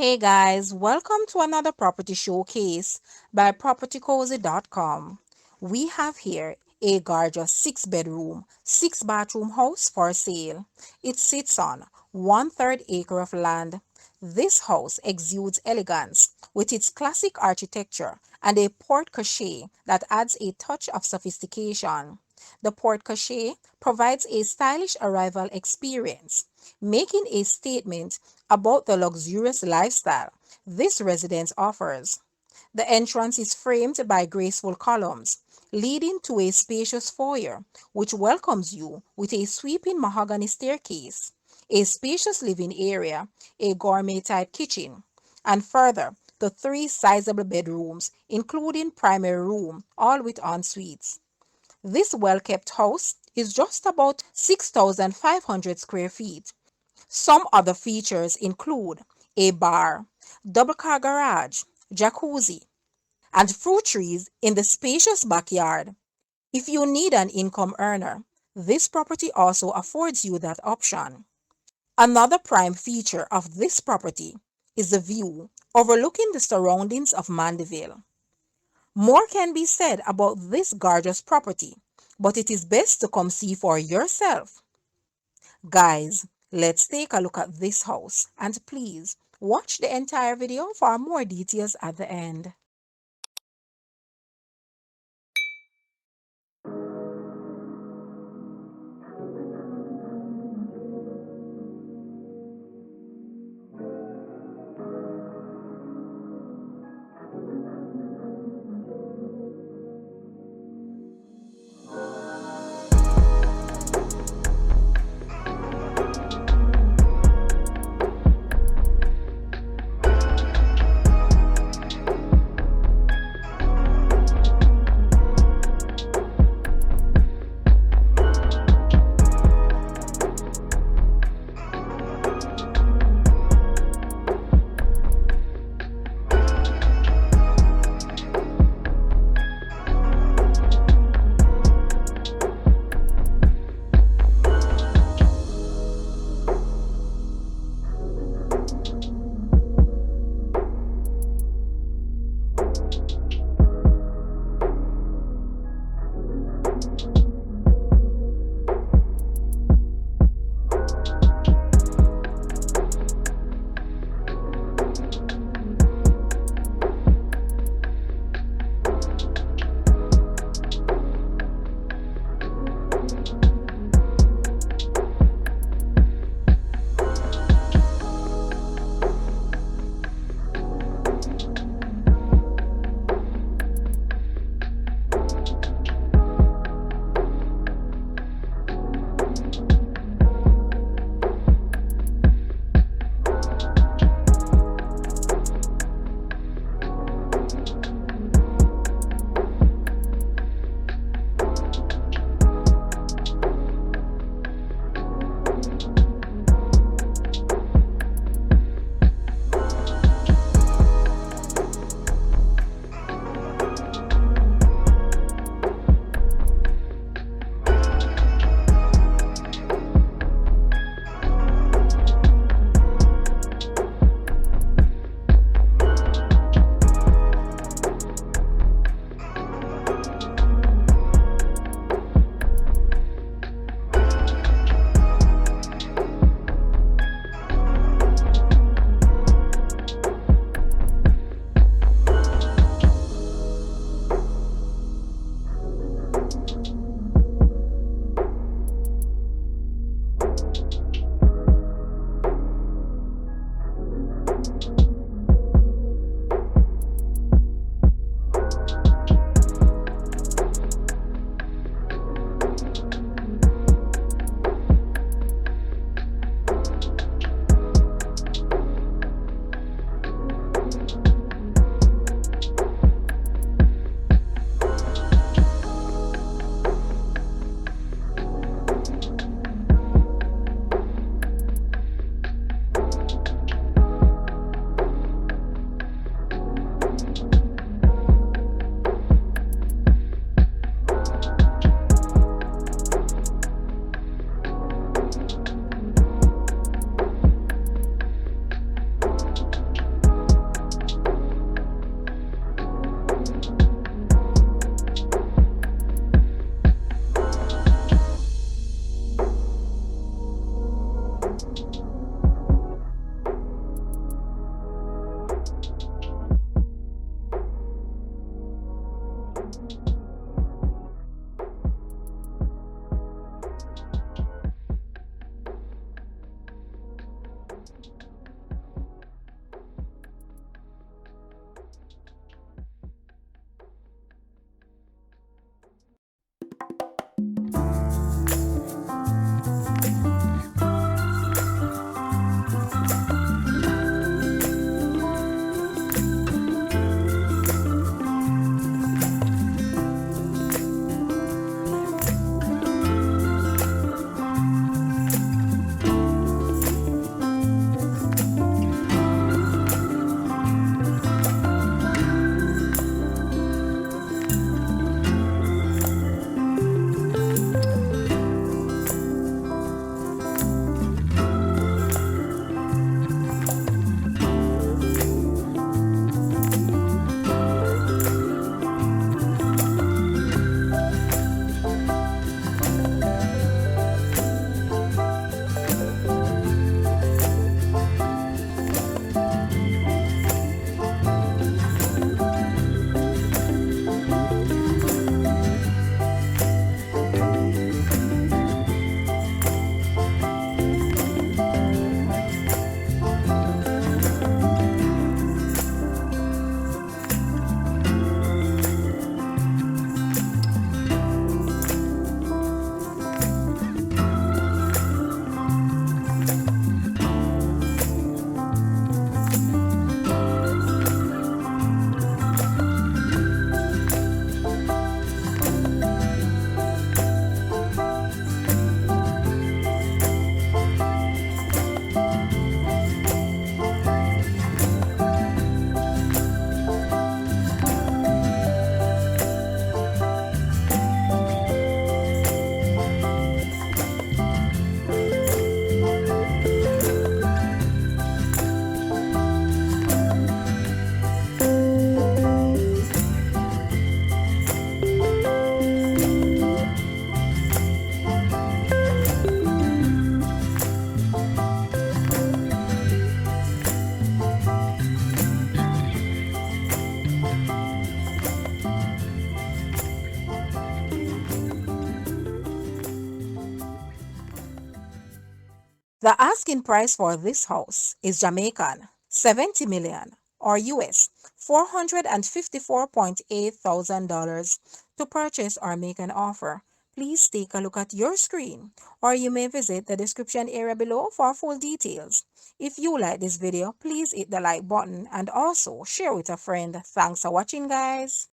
Hey guys, welcome to another property showcase by propertycozy.com. We have here a gorgeous 6 bedroom, 6 bathroom house for sale. It sits on 1/3 acre of land. This house exudes elegance with its classic architecture and a porte cochere that adds a touch of sophistication. The porte cochere provides a stylish arrival experience, making a statement about the luxurious lifestyle this residence offers. The entrance is framed by graceful columns, leading to a spacious foyer, which welcomes you with a sweeping mahogany staircase, a spacious living area, a gourmet-type kitchen, and further, the 3 sizable bedrooms, including primary room, all with en-suites. This well-kept house is just about 6,500 square feet. Some other features include a bar, double-car garage, jacuzzi, and fruit trees in the spacious backyard. If you need an income earner, this property also affords you that option. Another prime feature of this property is the view overlooking the surroundings of Mandeville. More can be said about this gorgeous property, but it is best to come see for yourself. Guys, let's take a look at this house and please watch the entire video for more details at the end. The asking price for this house is Jamaican 70 million or US $454.8 thousand dollars. To purchase or make an offer, please take a look at your screen or you may visit the description area below for full details. If you like this video, please hit the like button and also share with a friend. Thanks for watching, guys.